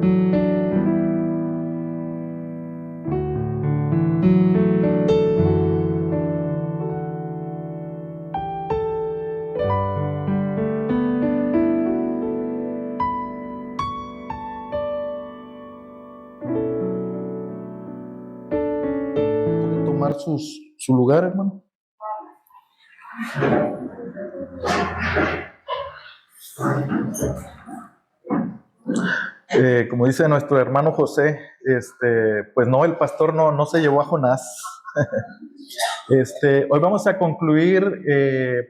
Tomar su lugar, hermano. Como dice nuestro hermano José, pues no, el pastor no se llevó a Jonás. Hoy vamos a concluir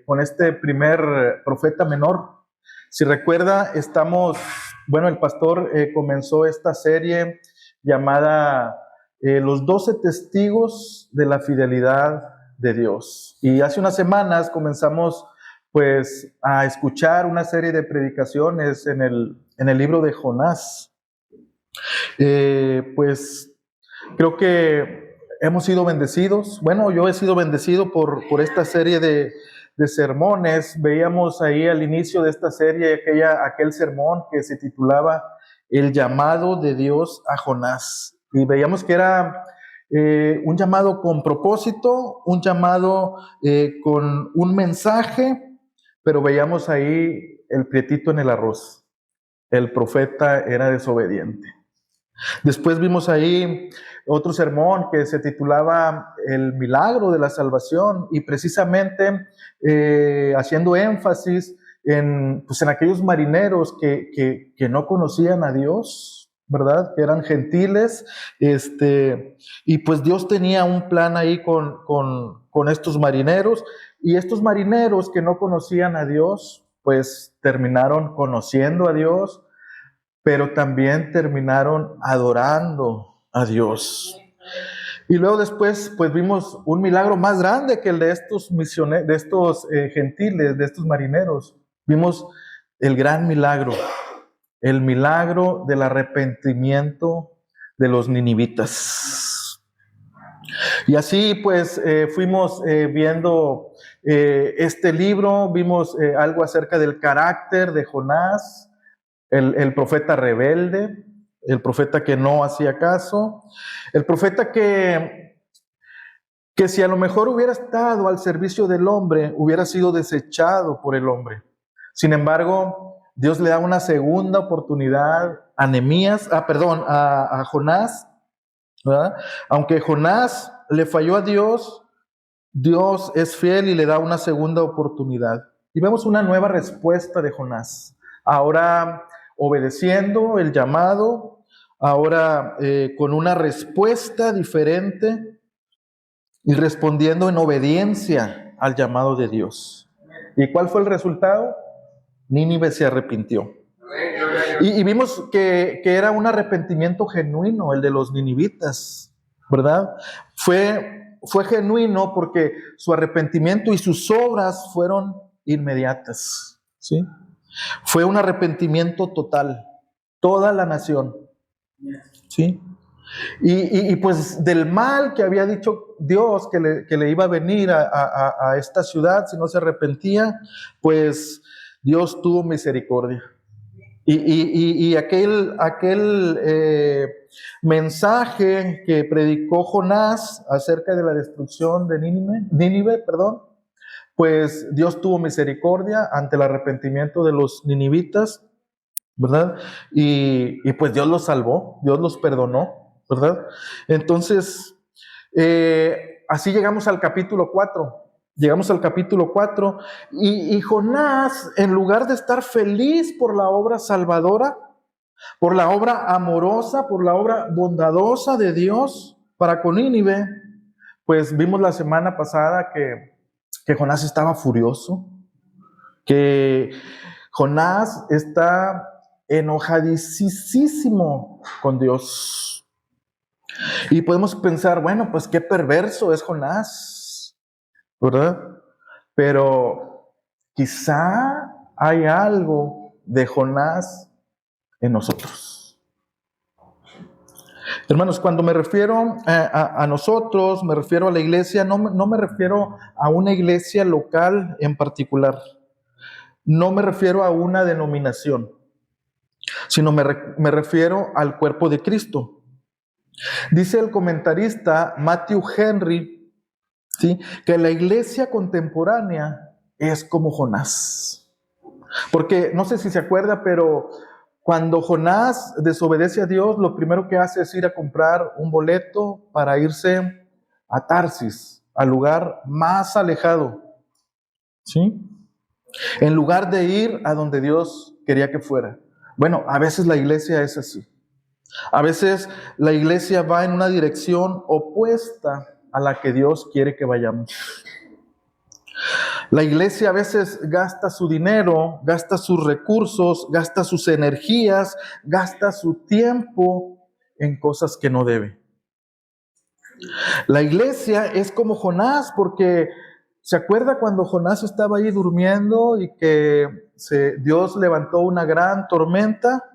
con este primer profeta menor. Si recuerda, el pastor comenzó esta serie llamada Los 12 testigos de la fidelidad de Dios. Y hace unas semanas comenzamos pues a escuchar una serie de predicaciones en el libro de Jonás. Pues creo que hemos sido bendecidos. Bueno, yo he sido bendecido por esta serie de sermones. Veíamos ahí al inicio de esta serie aquel sermón que se titulaba El llamado de Dios a Jonás. Y veíamos que era un llamado con propósito, un llamado con un mensaje, pero veíamos ahí el prietito en el arroz. El profeta era desobediente. Después vimos ahí otro sermón que se titulaba El milagro de la salvación, y precisamente haciendo énfasis en aquellos marineros que no conocían a Dios, ¿verdad? Que eran gentiles, y pues Dios tenía un plan ahí con estos marineros, y estos marineros que no conocían a Dios, pues terminaron conociendo a Dios, pero también terminaron adorando a Dios. Y luego después, pues vimos un milagro más grande que el de estos misioneros, de estos gentiles, de estos marineros. Vimos el gran milagro, el milagro del arrepentimiento de los ninivitas. Y así pues fuimos viendo este libro, vimos algo acerca del carácter de Jonás, el profeta rebelde, el profeta que no hacía caso, el profeta que si a lo mejor hubiera estado al servicio del hombre, hubiera sido desechado por el hombre. Sin embargo, Dios le da una segunda oportunidad a Jonás, ¿verdad? Aunque Jonás le falló a Dios, Dios es fiel y le da una segunda oportunidad. Y vemos una nueva respuesta de Jonás. Ahora obedeciendo el llamado, ahora con una respuesta diferente y respondiendo en obediencia al llamado de Dios. ¿Y cuál fue el resultado? Nínive se arrepintió. Y vimos que era un arrepentimiento genuino el de los ninivitas, ¿verdad? Fue genuino porque su arrepentimiento y sus obras fueron inmediatas, ¿sí? Fue un arrepentimiento total, toda la nación, ¿sí? Y pues del mal que había dicho Dios que le iba a venir a esta ciudad si no se arrepentía, pues Dios tuvo misericordia. Y aquel mensaje que predicó Jonás acerca de la destrucción de Nínive, pues Dios tuvo misericordia ante el arrepentimiento de los ninivitas, ¿verdad? Y pues Dios los salvó, Dios los perdonó, ¿verdad? Entonces, así llegamos al capítulo 4. Llegamos al capítulo 4 y Jonás, en lugar de estar feliz por la obra salvadora, por la obra amorosa, por la obra bondadosa de Dios para con Nínive, pues vimos la semana pasada que Jonás estaba furioso, que Jonás está enojadísimo con Dios. Y podemos pensar, bueno, pues qué perverso es Jonás, ¿verdad? Pero quizá hay algo de Jonás en nosotros. Hermanos, cuando me refiero a nosotros, me refiero a la iglesia, no me refiero a una iglesia local en particular. No me refiero a una denominación, sino me refiero al cuerpo de Cristo. Dice el comentarista Matthew Henry, ¿sí?, que la iglesia contemporánea es como Jonás. Porque no sé si se acuerda, pero cuando Jonás desobedece a Dios, lo primero que hace es ir a comprar un boleto para irse a Tarsis, al lugar más alejado, ¿sí?, en lugar de ir a donde Dios quería que fuera. Bueno, a veces la iglesia es así. A veces la iglesia va en una dirección opuesta a la que Dios quiere que vayamos. La iglesia a veces gasta su dinero, gasta sus recursos, gasta sus energías, gasta su tiempo en cosas que no debe. La iglesia es como Jonás, porque ¿se acuerda cuando Jonás estaba ahí durmiendo y que Dios levantó una gran tormenta?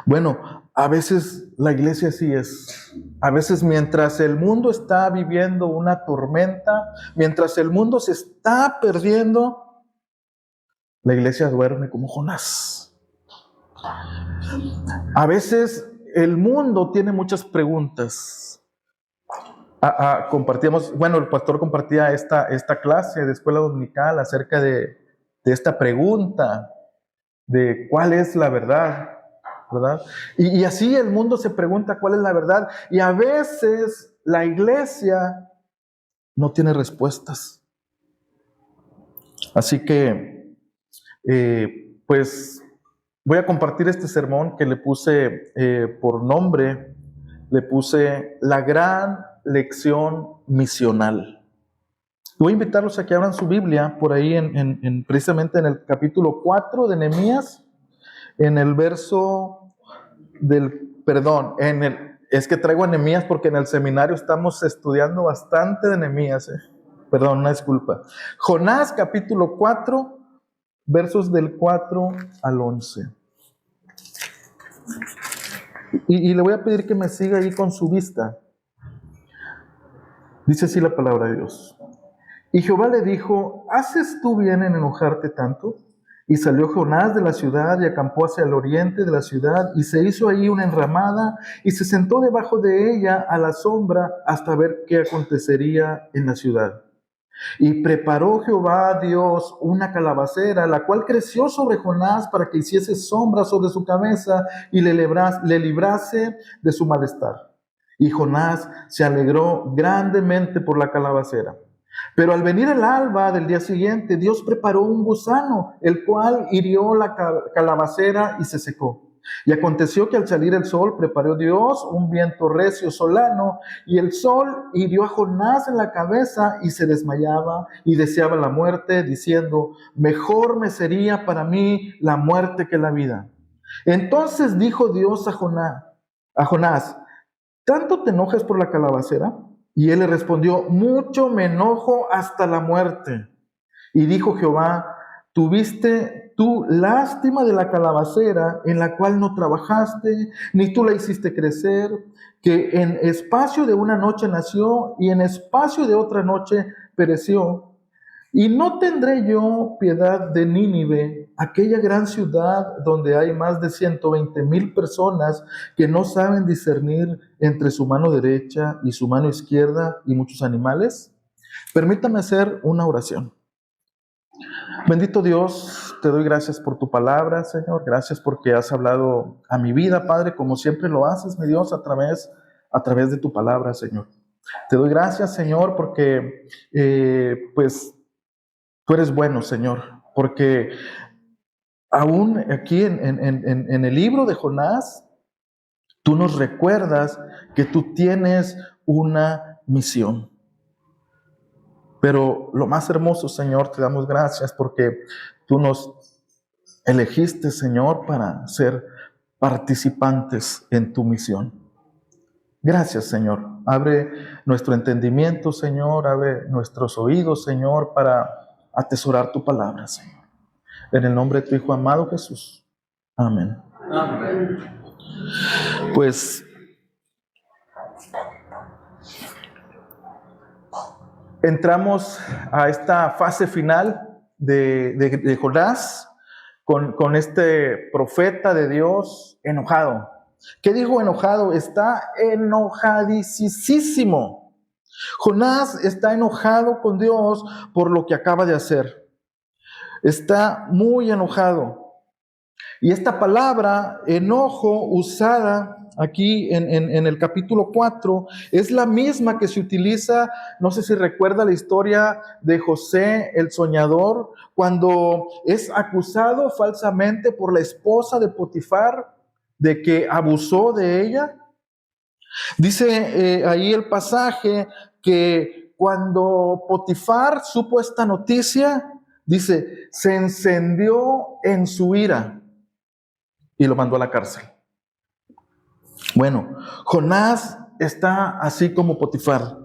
Bueno, a veces la iglesia así es. A veces mientras el mundo está viviendo una tormenta, mientras el mundo se está perdiendo, la iglesia duerme como Jonás. A veces el mundo tiene muchas preguntas. Compartíamos, bueno, el pastor compartía esta clase de escuela dominical acerca de esta pregunta de cuál es la verdad, ¿verdad? Y así el mundo se pregunta cuál es la verdad, y a veces la iglesia no tiene respuestas. Así que, pues, voy a compartir este sermón que le puse por nombre, le puse La Gran Lección Misional. Voy a invitarlos a que abran su Biblia por ahí, precisamente en el capítulo 4 de Nehemías, en el verso es que traigo a Nehemías porque en el seminario estamos estudiando bastante de Nehemías. Perdón, una disculpa. Jonás, capítulo 4, versos del 4 al 11. Y le voy a pedir que me siga ahí con su vista. Dice así la palabra de Dios. Y Jehová le dijo: ¿haces tú bien en enojarte tanto? Y salió Jonás de la ciudad y acampó hacia el oriente de la ciudad, y se hizo ahí una enramada, y se sentó debajo de ella a la sombra hasta ver qué acontecería en la ciudad. Y preparó Jehová Dios una calabacera, la cual creció sobre Jonás para que hiciese sombra sobre su cabeza y le librase de su malestar. Y Jonás se alegró grandemente por la calabacera. Pero al venir el alba del día siguiente, Dios preparó un gusano, el cual hirió la calabacera y se secó. Y aconteció que al salir el sol, preparó Dios un viento recio solano, y el sol hirió a Jonás en la cabeza y se desmayaba y deseaba la muerte, diciendo: mejor me sería para mí la muerte que la vida. Entonces dijo Dios a Jonás: ¿tanto te enojas por la calabacera? Y él le respondió: mucho me enojo hasta la muerte. Y dijo Jehová: ¿tuviste tú lástima de la calabacera en la cual no trabajaste, ni tú la hiciste crecer, que en espacio de una noche nació y en espacio de otra noche pereció? ¿Y no tendré yo piedad de Nínive, aquella gran ciudad donde hay más de 120,000 personas que no saben discernir entre su mano derecha y su mano izquierda y muchos animales? Permítame hacer una oración. Bendito Dios, te doy gracias por tu palabra, Señor. Gracias porque has hablado a mi vida, Padre, como siempre lo haces, mi Dios, a través de tu palabra, Señor. Te doy gracias, Señor, porque pues tú eres bueno, Señor, porque aún aquí en el libro de Jonás, tú nos recuerdas que tú tienes una misión. Pero lo más hermoso, Señor, te damos gracias porque tú nos elegiste, Señor, para ser participantes en tu misión. Gracias, Señor. Abre nuestro entendimiento, Señor, abre nuestros oídos, Señor, para atesorar tu palabra, Señor. En el nombre de tu Hijo amado Jesús. Amén. Amén. Pues entramos a esta fase final de Jonás, con este profeta de Dios enojado. ¿Qué digo enojado? Está enojadísimo. Jonás está enojado con Dios por lo que acaba de hacer. Está muy enojado. Y esta palabra, enojo, usada aquí en el capítulo 4, es la misma que se utiliza, no sé si recuerda la historia de José el soñador, cuando es acusado falsamente por la esposa de Potifar de que abusó de ella. Dice ahí el pasaje que cuando Potifar supo esta noticia, dice, se encendió en su ira y lo mandó a la cárcel. Bueno, Jonás está así como Potifar.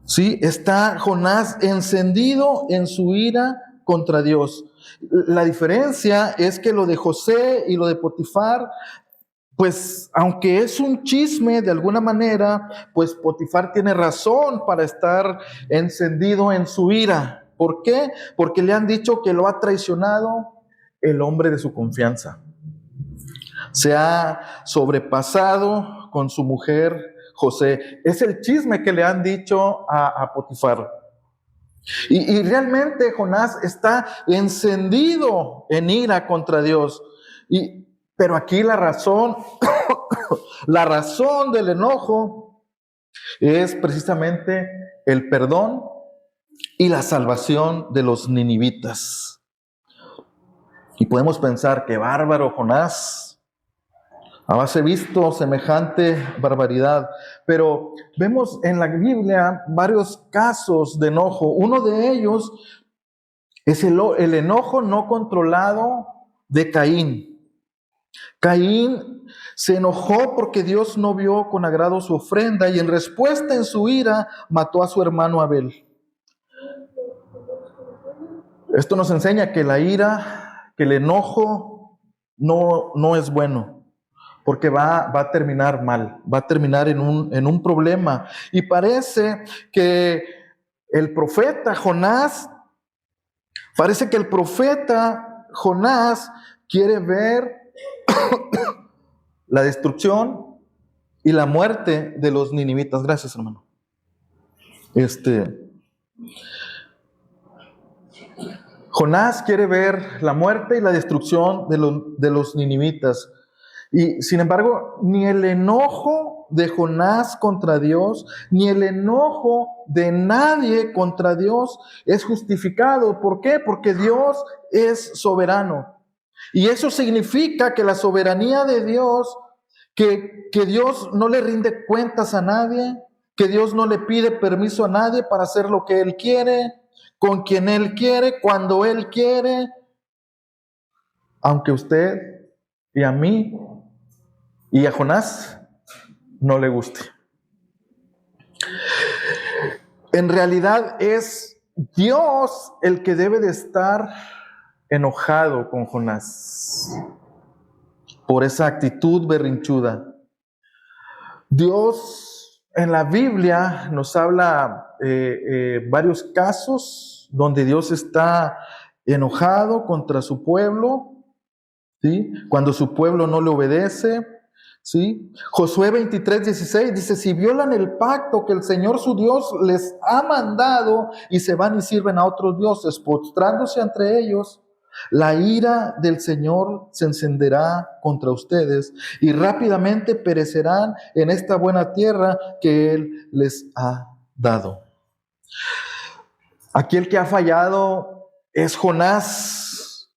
¿Sí? Está Jonás encendido en su ira contra Dios. La diferencia es que lo de José y lo de Potifar, pues aunque es un chisme de alguna manera, pues Potifar tiene razón para estar encendido en su ira. ¿Por qué? Porque le han dicho que lo ha traicionado el hombre de su confianza. Se ha sobrepasado con su mujer José. Es el chisme que le han dicho a Potifar. Y realmente Jonás está encendido en ira contra Dios. Pero aquí la razón, la razón del enojo es precisamente el perdón y la salvación de los ninivitas. Y podemos pensar que bárbaro Jonás, habase visto semejante barbaridad, pero vemos en la Biblia varios casos de enojo. Uno de ellos es el enojo no controlado de Caín. Caín se enojó porque Dios no vio con agrado su ofrenda y en respuesta en su ira mató a su hermano Abel. Esto nos enseña que la ira, que el enojo no es bueno. Porque va a terminar mal, va a terminar en un problema. Y parece que el profeta Jonás quiere ver la destrucción y la muerte de los ninivitas. Gracias, hermano. Jonás quiere ver la muerte y la destrucción de los ninivitas. Y sin embargo, ni el enojo de Jonás contra Dios, ni el enojo de nadie contra Dios es justificado. ¿Por qué? Porque Dios es soberano. Y eso significa que la soberanía de Dios, que Dios no le rinde cuentas a nadie, que Dios no le pide permiso a nadie para hacer lo que Él quiere, con quien Él quiere, cuando Él quiere, aunque usted y a mí y a Jonás no le guste. En realidad es Dios el que debe de estar enojado con Jonás por esa actitud berrinchuda. Dios en la Biblia nos habla varios casos donde Dios está enojado contra su pueblo, ¿sí? Cuando su pueblo no le obedece, ¿sí? Josué 23:16 dice, si violan el pacto que el Señor su Dios les ha mandado y se van y sirven a otros dioses, postrándose entre ellos, la ira del Señor se encenderá contra ustedes y rápidamente perecerán en esta buena tierra que Él les ha dado. Aquí el que ha fallado es Jonás,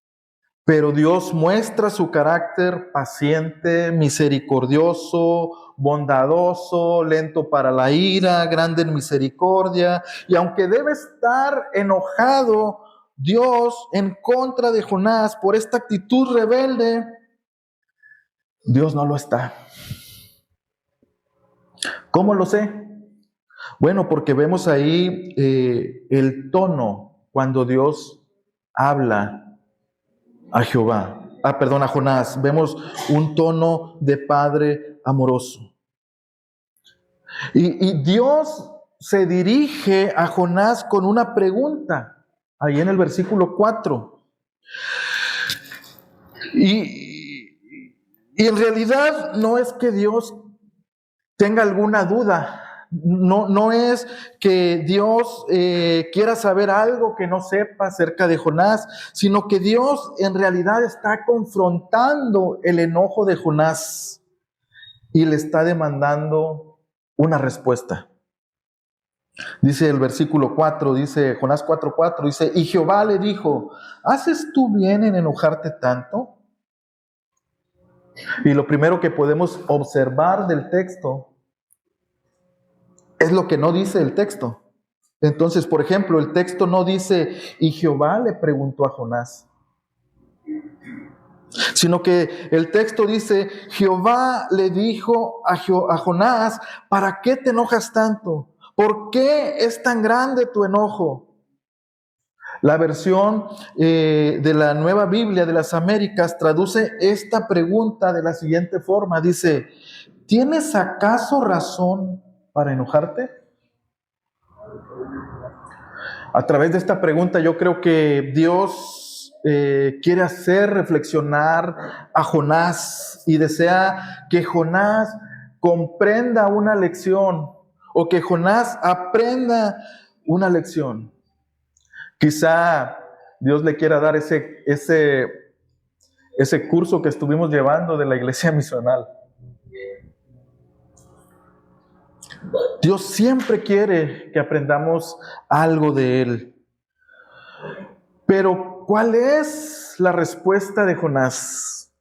pero Dios muestra su carácter paciente, misericordioso, bondadoso, lento para la ira, grande en misericordia. Y aunque debe estar enojado Dios en contra de Jonás por esta actitud rebelde, Dios no lo está. ¿Cómo lo sé? Bueno, porque vemos ahí el tono cuando Dios habla a Jonás. Vemos un tono de padre amoroso. Y Dios se dirige a Jonás con una pregunta, ahí en el versículo 4. Y en realidad no es que Dios tenga alguna duda. No es que Dios quiera saber algo que no sepa acerca de Jonás, sino que Dios en realidad está confrontando el enojo de Jonás y le está demandando una respuesta. Dice el versículo 4, dice Jonás 4:4, dice, y Jehová le dijo, ¿haces tú bien en enojarte tanto? Y lo primero que podemos observar del texto es lo que no dice el texto. Entonces, por ejemplo, el texto no dice, y Jehová le preguntó a Jonás, sino que el texto dice, Jehová le dijo a Jonás, ¿para qué te enojas tanto? ¿Por qué es tan grande tu enojo? La versión de la Nueva Biblia de las Américas traduce esta pregunta de la siguiente forma. Dice, ¿tienes acaso razón para enojarte? A través de esta pregunta yo creo que Dios quiere hacer reflexionar a Jonás y desea que Jonás comprenda una lección o que Jonás aprenda una lección. Quizá Dios le quiera dar ese curso que estuvimos llevando de la iglesia misional. Dios siempre quiere que aprendamos algo de Él. Pero, ¿cuál es la respuesta de Jonás?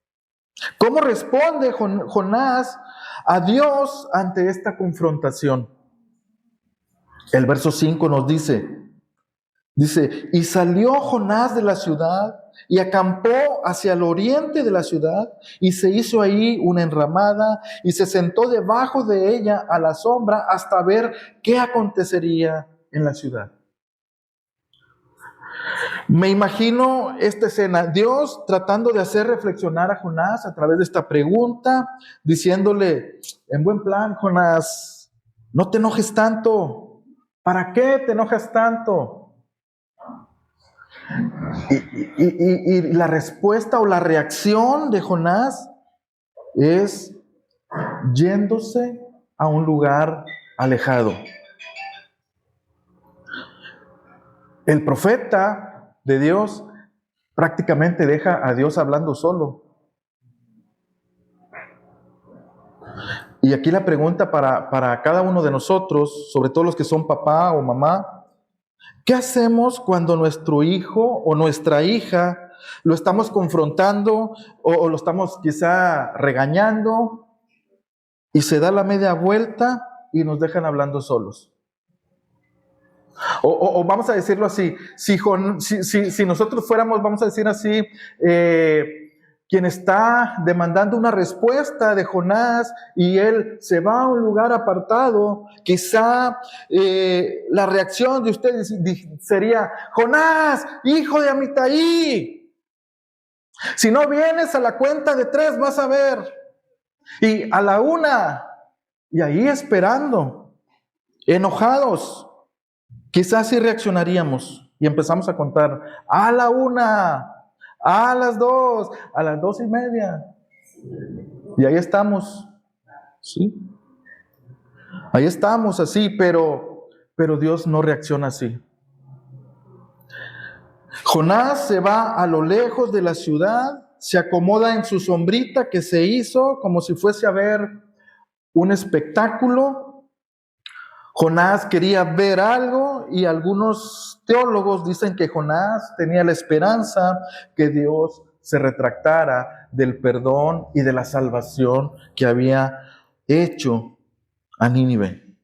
¿Cómo responde Jonás a Dios ante esta confrontación? El verso 5 nos dice, y salió Jonás de la ciudad y acampó hacia el oriente de la ciudad y se hizo ahí una enramada y se sentó debajo de ella a la sombra hasta ver qué acontecería en la ciudad. Me imagino esta escena, Dios tratando de hacer reflexionar a Jonás a través de esta pregunta, diciéndole, en buen plan, Jonás, no te enojes tanto. ¿Para qué te enojas tanto? Y la respuesta o la reacción de Jonás es yéndose a un lugar alejado. El profeta de Dios prácticamente deja a Dios hablando solo. Y aquí la pregunta para cada uno de nosotros, sobre todo los que son papá o mamá, ¿qué hacemos cuando nuestro hijo o nuestra hija lo estamos confrontando o lo estamos quizá regañando y se da la media vuelta y nos dejan hablando solos? O vamos a decirlo así, si nosotros fuéramos, vamos a decir así, quien está demandando una respuesta de Jonás y él se va a un lugar apartado, quizá la reacción de ustedes sería, Jonás, hijo de Amitai, si no vienes a la cuenta de 3 vas a ver, y a la 1, y ahí esperando, enojados. Quizás sí reaccionaríamos y empezamos a contar a la 1, a las 2, a las 2:30. Y ahí estamos, ¿sí? Ahí estamos así, pero Dios no reacciona así. Jonás se va a lo lejos de la ciudad, se acomoda en su sombrita que se hizo como si fuese a ver un espectáculo. Jonás quería ver algo y algunos teólogos dicen que Jonás tenía la esperanza que Dios se retractara del perdón y de la salvación que había hecho a Nínive.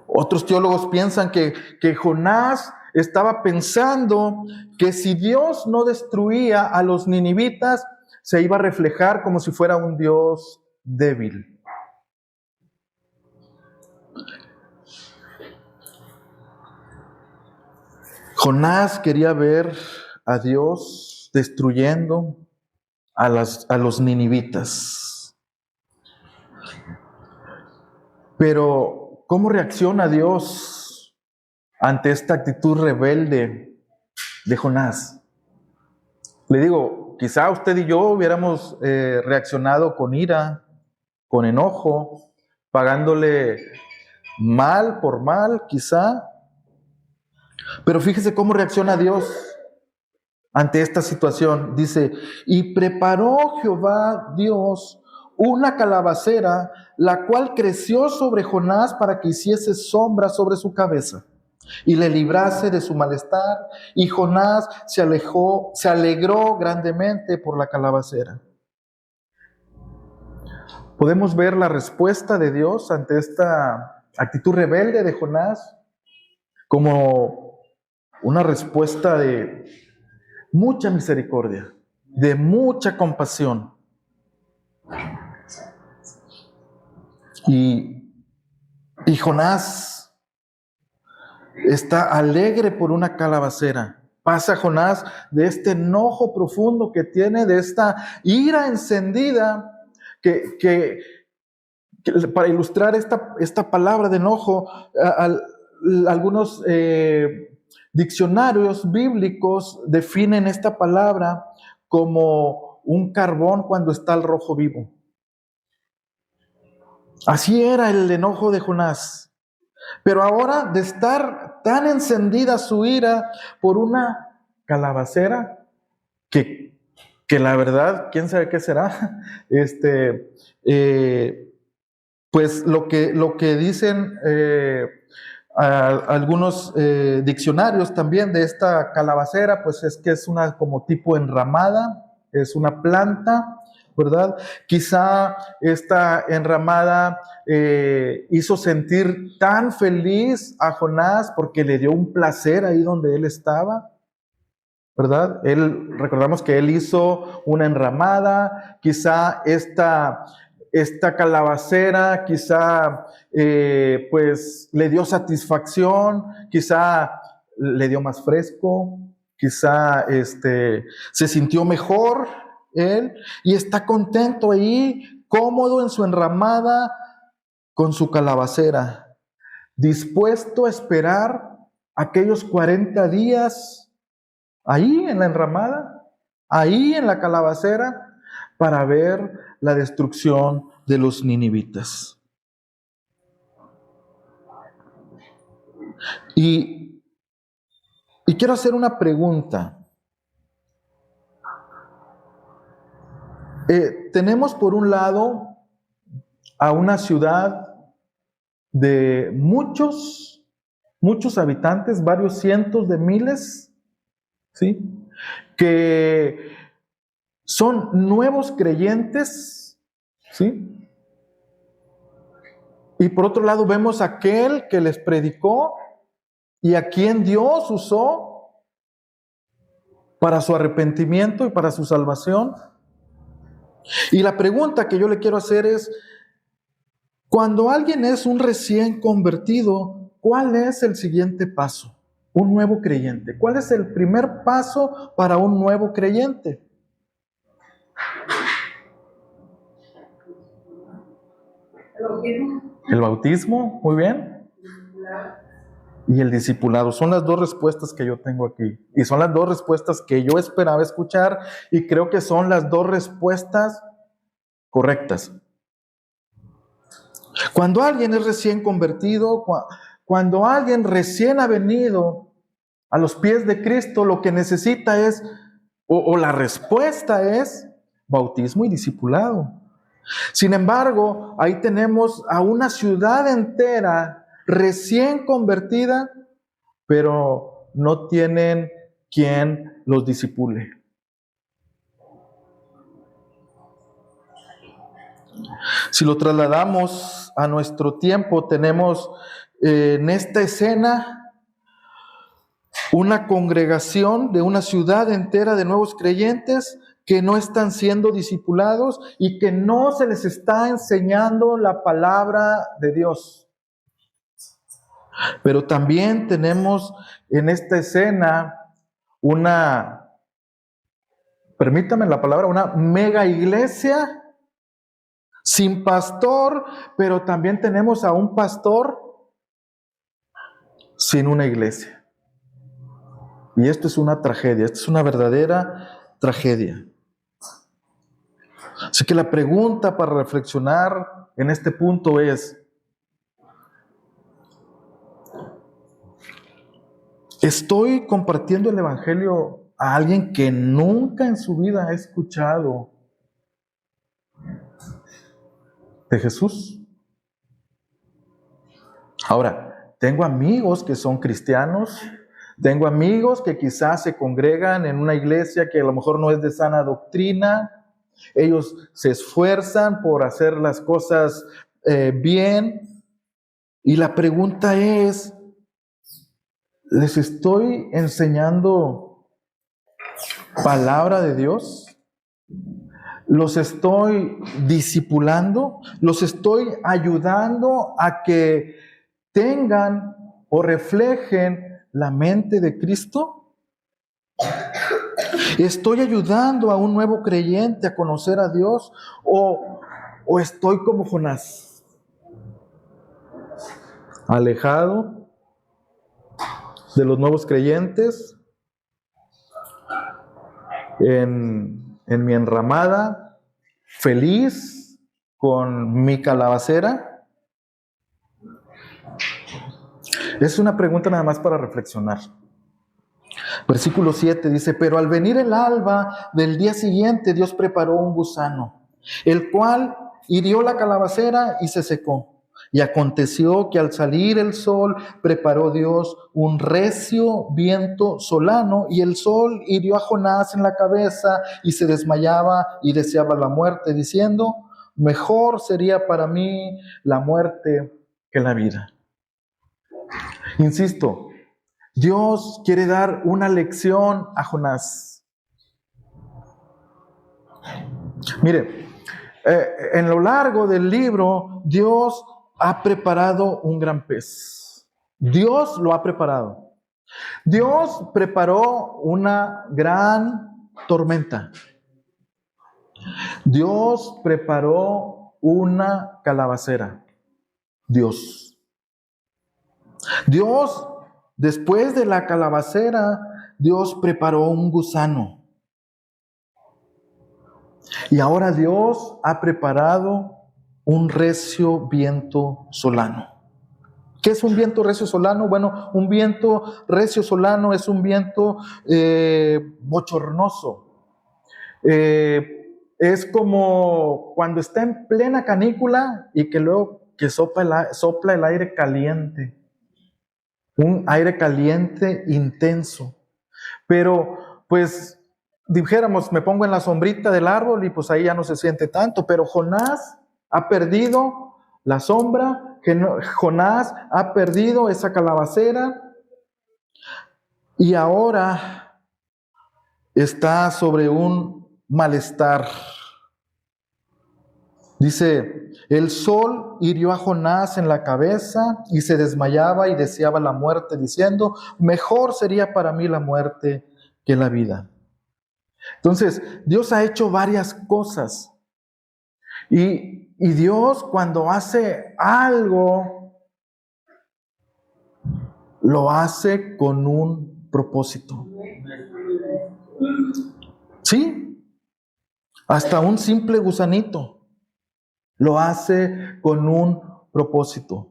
Otros teólogos piensan que Jonás estaba pensando que si Dios no destruía a los ninivitas, se iba a reflejar como si fuera un Dios débil. Jonás quería ver a Dios destruyendo a los ninivitas. Pero, ¿cómo reacciona Dios ante esta actitud rebelde de Jonás? Le digo, quizá usted y yo hubiéramos reaccionado con ira, con enojo, pagándole mal por mal, quizá. Pero fíjese cómo reacciona Dios ante esta situación. Dice, y preparó Jehová Dios una calabacera, la cual creció sobre Jonás para que hiciese sombra sobre su cabeza y le librase de su malestar. Y Jonás se alegró grandemente por la calabacera. Podemos ver la respuesta de Dios ante esta actitud rebelde de Jonás como una respuesta de mucha misericordia, de mucha compasión. Y Jonás está alegre por una calabacera. Pasa Jonás de este enojo profundo que tiene, de esta ira encendida, que para ilustrar esta palabra de enojo, algunos diccionarios bíblicos definen esta palabra como un carbón cuando está al rojo vivo. Así era el enojo de Jonás. Pero ahora, de estar tan encendida su ira por una calabacera, que la verdad, quién sabe qué será, pues lo que dicen algunos diccionarios también de esta calabacera, pues es que es una como tipo enramada, es una planta, ¿verdad? Quizá esta enramada hizo sentir tan feliz a Jonás porque le dio un placer ahí donde él estaba, ¿verdad? Recordamos que él hizo una enramada, quizá esta calabacera, quizá pues le dio satisfacción, quizá le dio más fresco, quizá se sintió mejor él y está contento ahí, cómodo en su enramada con su calabacera, dispuesto a esperar aquellos 40 días ahí en la enramada, ahí en la calabacera, para ver la destrucción de los ninivitas. Y quiero hacer una pregunta. Tenemos por un lado a una ciudad de muchos habitantes, varios cientos de miles, ¿sí? Que son nuevos creyentes, ¿sí? Y por otro lado vemos a aquel que les predicó y a quien Dios usó para su arrepentimiento y para su salvación. Y la pregunta que yo le quiero hacer es, cuando alguien es un recién convertido, ¿cuál es el siguiente paso? Un nuevo creyente. ¿Cuál es el primer paso para un nuevo creyente? El bautismo, muy bien. Y el discipulado. Son las dos respuestas que yo tengo aquí. Y son las dos respuestas que yo esperaba escuchar y creo que son las dos respuestas correctas. Cuando alguien es recién convertido, cuando alguien recién ha venido a los pies de Cristo, lo que necesita es, o la respuesta es, bautismo y discipulado. Sin embargo, ahí tenemos a una ciudad entera recién convertida, pero no tienen quien los discipule. Si lo trasladamos a nuestro tiempo, tenemos en esta escena una congregación de una ciudad entera de nuevos creyentes que no están siendo discipulados y que no se les está enseñando la palabra de Dios. Pero también tenemos en esta escena permítame la palabra, una mega iglesia sin pastor, pero también tenemos a un pastor sin una iglesia. Y esto es una tragedia, esto es una verdadera tragedia. Así que la pregunta para reflexionar en este punto es: ¿estoy compartiendo el Evangelio a alguien que nunca en su vida ha escuchado de Jesús? Ahora, tengo amigos que son cristianos, tengo amigos que quizás se congregan en una iglesia que a lo mejor no es de sana doctrina. Ellos se esfuerzan por hacer las cosas bien. Y la pregunta es: ¿les estoy enseñando palabra de Dios? ¿Los estoy discipulando? ¿Los estoy ayudando a que tengan o reflejen la mente de Cristo? ¿Estoy ayudando a un nuevo creyente a conocer a Dios? ¿O estoy como Jonás, alejado de los nuevos creyentes, en mi enramada, feliz con mi calabacera? Es una pregunta nada más para reflexionar. Versículo 7 dice: pero al venir el alba del día siguiente, Dios preparó un gusano, el cual hirió la calabacera y se secó. Y aconteció que al salir el sol, preparó Dios un recio viento solano, y el sol hirió a Jonás en la cabeza, y se desmayaba y deseaba la muerte, diciendo: mejor sería para mí la muerte que la vida. Insisto, Dios quiere dar una lección a Jonás. Mire, en lo largo del libro, Dios ha preparado un gran pez. Dios lo ha preparado. Dios preparó una gran tormenta. Dios preparó una calabacera. Dios, después de la calabacera, Dios preparó un gusano. Y ahora Dios ha preparado un recio viento solano. ¿Qué es un viento recio solano? Bueno, un viento recio solano es un viento bochornoso. Es como cuando está en plena canícula y que luego que sopla el aire caliente. Un aire caliente intenso. Pero pues dijéramos, me pongo en la sombrita del árbol y pues ahí ya no se siente tanto. Pero Jonás ha perdido la sombra, Jonás ha perdido esa calabacera y ahora está sobre un malestar. Dice: el sol hirió a Jonás en la cabeza y se desmayaba y deseaba la muerte, diciendo: mejor sería para mí la muerte que la vida. Entonces, Dios ha hecho varias cosas. Y Dios, cuando hace algo, lo hace con un propósito. ¿Sí? Hasta un simple gusanito lo hace con un propósito.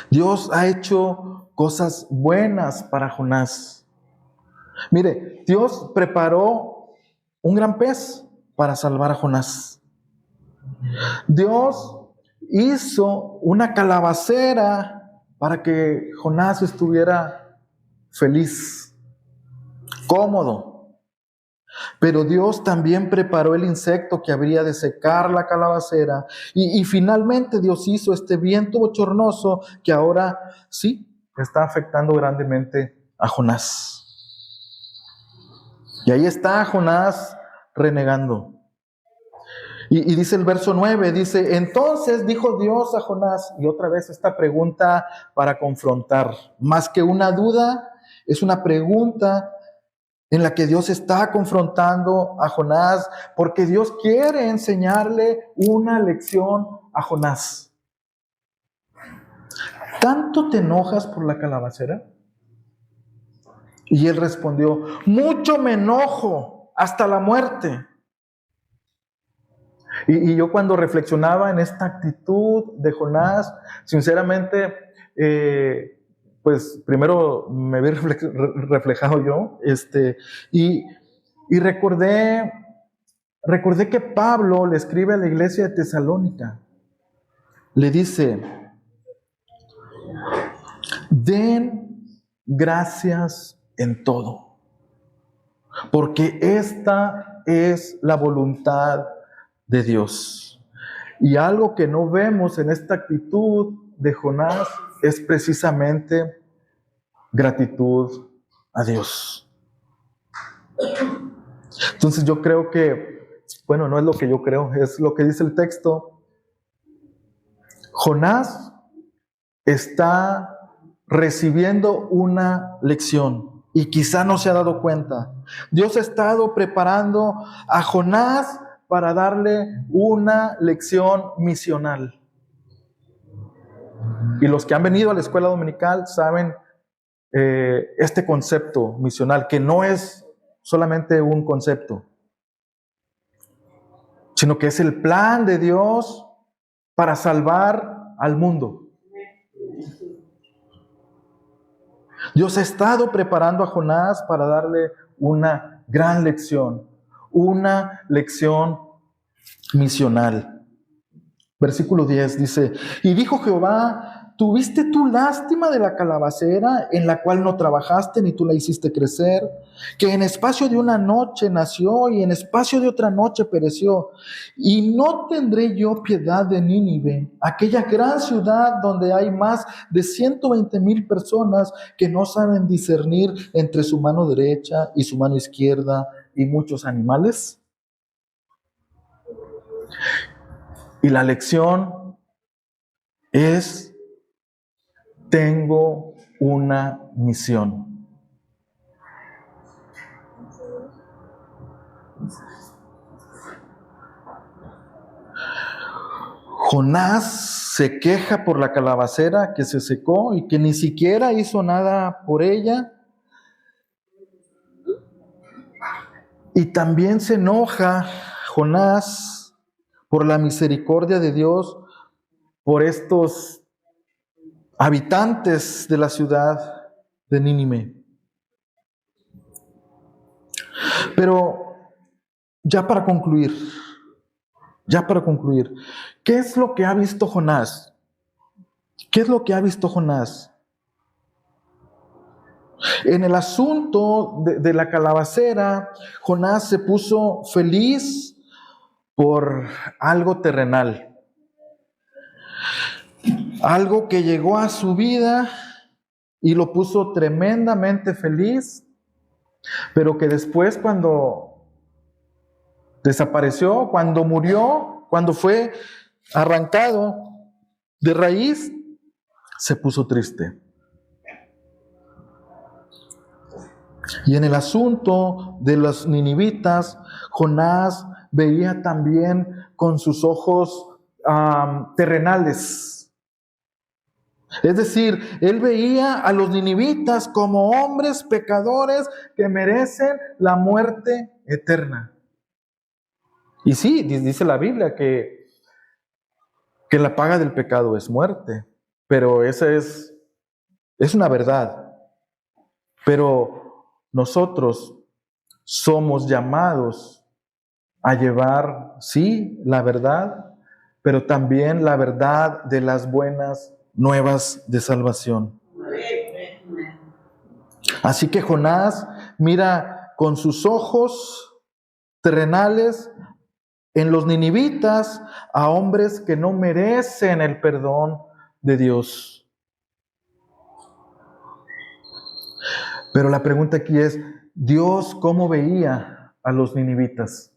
Dios ha hecho cosas buenas para Jonás. Mire, Dios preparó un gran pez para salvar a Jonás. Dios hizo una calabacera para que Jonás estuviera feliz, cómodo. Pero Dios también preparó el insecto que habría de secar la calabacera. Y finalmente Dios hizo este viento bochornoso que ahora sí está afectando grandemente a Jonás. Y ahí está Jonás renegando. Y dice el verso 9, dice: entonces dijo Dios a Jonás, y otra vez esta pregunta para confrontar, más que una duda, es una pregunta en la que Dios está confrontando a Jonás, porque Dios quiere enseñarle una lección a Jonás. ¿Tanto te enojas por la calabacera? Y él respondió: mucho me enojo hasta la muerte. Y yo cuando reflexionaba en esta actitud de Jonás, sinceramente, pues primero me vi reflejado yo, y, y recordé que Pablo le escribe a la iglesia de Tesalónica. Le dice: den gracias en todo, porque esta es la voluntad de Dios. Y algo que no vemos en esta actitud de Jonás es precisamente gratitud a Dios. Entonces yo creo que, bueno, no es lo que yo creo, es lo que dice el texto. Jonás está recibiendo una lección y quizá no se ha dado cuenta. Dios ha estado preparando a Jonás para darle una lección misional. Y los que han venido a la escuela dominical saben este concepto misional, que no es solamente un concepto, sino que es el plan de Dios para salvar al mundo. Dios ha estado preparando a Jonás para darle una gran lección, una lección misional. Versículo 10 dice: y dijo Jehová, ¿tuviste tú lástima de la calabacera en la cual no trabajaste ni tú la hiciste crecer? Que en espacio de una noche nació y en espacio de otra noche pereció. Y no tendré yo piedad de Nínive, aquella gran ciudad donde hay más de 120,000 personas que no saben discernir entre su mano derecha y su mano izquierda y muchos animales. Y la lección es: tengo una misión. Jonás se queja por la calabacera que se secó y que ni siquiera hizo nada por ella. Y también se enoja Jonás por la misericordia de Dios por estos habitantes de la ciudad de Nínive. Pero ya para concluir, ¿qué es lo que ha visto Jonás? ¿Qué es lo que ha visto Jonás? En el asunto de la calabacera, Jonás se puso feliz por algo terrenal. Algo que llegó a su vida y lo puso tremendamente feliz, pero que después, cuando desapareció, cuando murió, cuando fue arrancado de raíz, se puso triste. Y en el asunto de los ninivitas, Jonás veía también con sus ojos terrenales. Es decir, él veía a los ninivitas como hombres pecadores que merecen la muerte eterna. Y sí, dice la Biblia que la paga del pecado es muerte, pero esa es una verdad. Pero nosotros somos llamados a llevar, sí, la verdad, pero también la verdad de las buenas nuevas de salvación. Así que Jonás mira con sus ojos terrenales en los ninivitas a hombres que no merecen el perdón de Dios. Pero la pregunta aquí es: ¿Dios cómo veía a los ninivitas?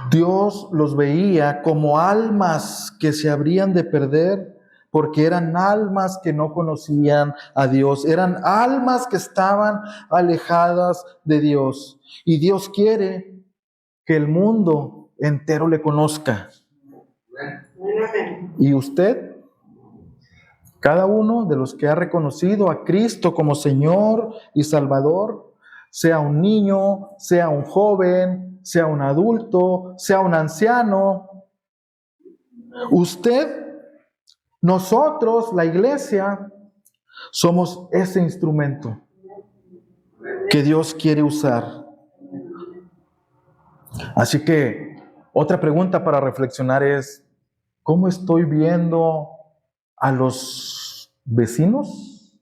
Dios los veía como almas que se habrían de perder, porque eran almas que no conocían a Dios, eran almas que estaban alejadas de Dios. Y Dios quiere que el mundo entero le conozca. Y usted, Cada uno de los que ha reconocido a Cristo como Señor y Salvador, sea un niño, sea un joven, sea un adulto, sea un anciano, usted, nosotros, la iglesia, somos ese instrumento que Dios quiere usar. Así que otra pregunta para reflexionar es, ¿cómo estoy viendo a los vecinos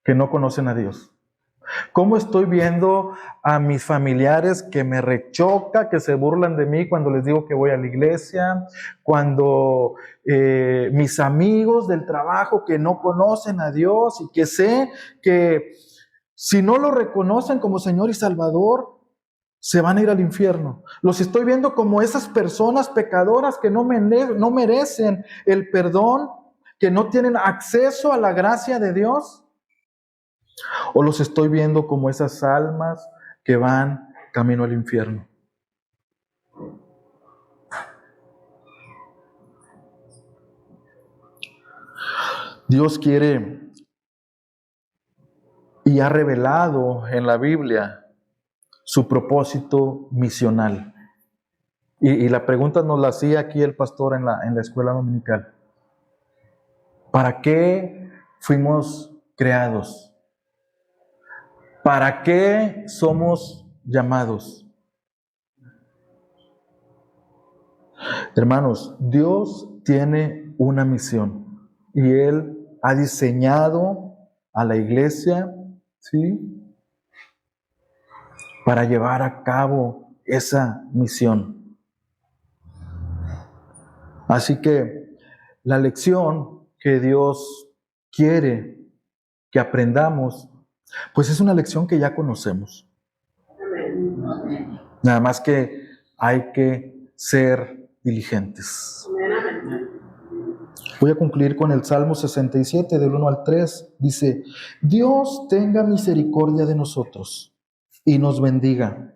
que no conocen a Dios? ¿Cómo estoy viendo a mis familiares que me rechoca, que se burlan de mí cuando les digo que voy a la iglesia? Cuando mis amigos del trabajo que no conocen a Dios y que sé que si no lo reconocen como Señor y Salvador, se van a ir al infierno. Los estoy viendo como esas personas pecadoras que no merecen el perdón, que no tienen acceso a la gracia de Dios. ¿O los estoy viendo como esas almas que van camino al infierno? Dios quiere y ha revelado en la Biblia su propósito misional. Y la pregunta nos la hacía aquí el pastor en la escuela dominical. ¿Para qué fuimos creados? ¿Para qué somos llamados? Hermanos, Dios tiene una misión y Él ha diseñado a la iglesia, ¿sí?, para llevar a cabo esa misión. Así que la lección que Dios quiere que aprendamos, pues es una lección que ya conocemos. Nada más que hay que ser diligentes. Voy a concluir con el Salmo 67, del 1 al 3. Dice, Dios tenga misericordia de nosotros y nos bendiga.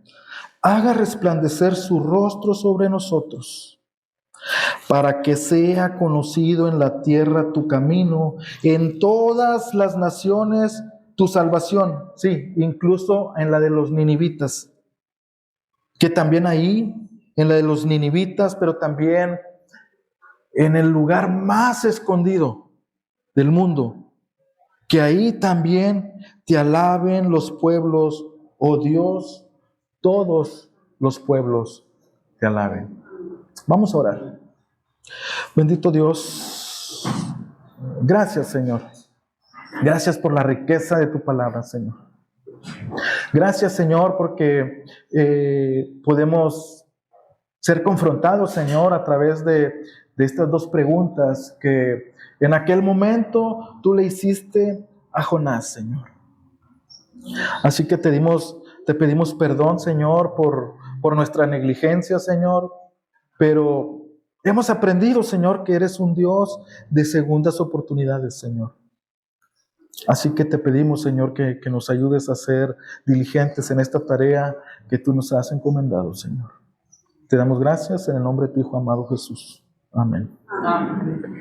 Haga resplandecer su rostro sobre nosotros, para que sea conocido en la tierra tu camino, en todas las naciones tu salvación. Sí, incluso en la de los ninivitas, que también ahí, en la de los ninivitas, pero también en el lugar más escondido del mundo, que ahí también te alaben los pueblos, oh Dios, todos los pueblos te alaben. Vamos a orar. Bendito Dios, gracias, Señor. Gracias por la riqueza de tu palabra, Señor. Gracias, Señor, porque podemos ser confrontados, Señor, a través de estas dos preguntas que en aquel momento tú le hiciste a Jonás, Señor. Así que te pedimos perdón, Señor, por nuestra negligencia, Señor, pero hemos aprendido, Señor, que eres un Dios de segundas oportunidades, Señor. Así que te pedimos, Señor, que nos ayudes a ser diligentes en esta tarea que tú nos has encomendado, Señor. Te damos gracias en el nombre de tu Hijo amado Jesús. Amén. Amén.